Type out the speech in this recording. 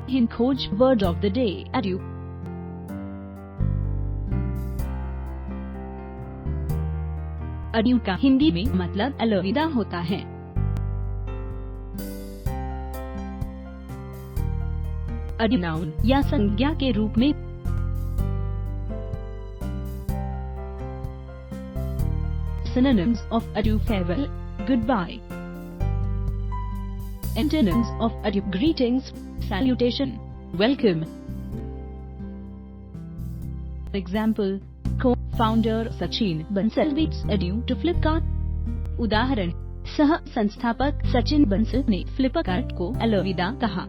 हिंद खोज word of the day edu. Edu का हिंदी में मतलब अलविदा होता है। एड्यू नाउन या संज्ञा के रूप में synonyms of adieu farewell, goodbye. Antonyms of adieu greetings, salutation, welcome. Example: co-founder Sachin Bansal bids adieu to Flipkart. उदाहरण: सह संस्थापक सचिन बंसल ने फ्लिपकार्ट को अलविदा कहा।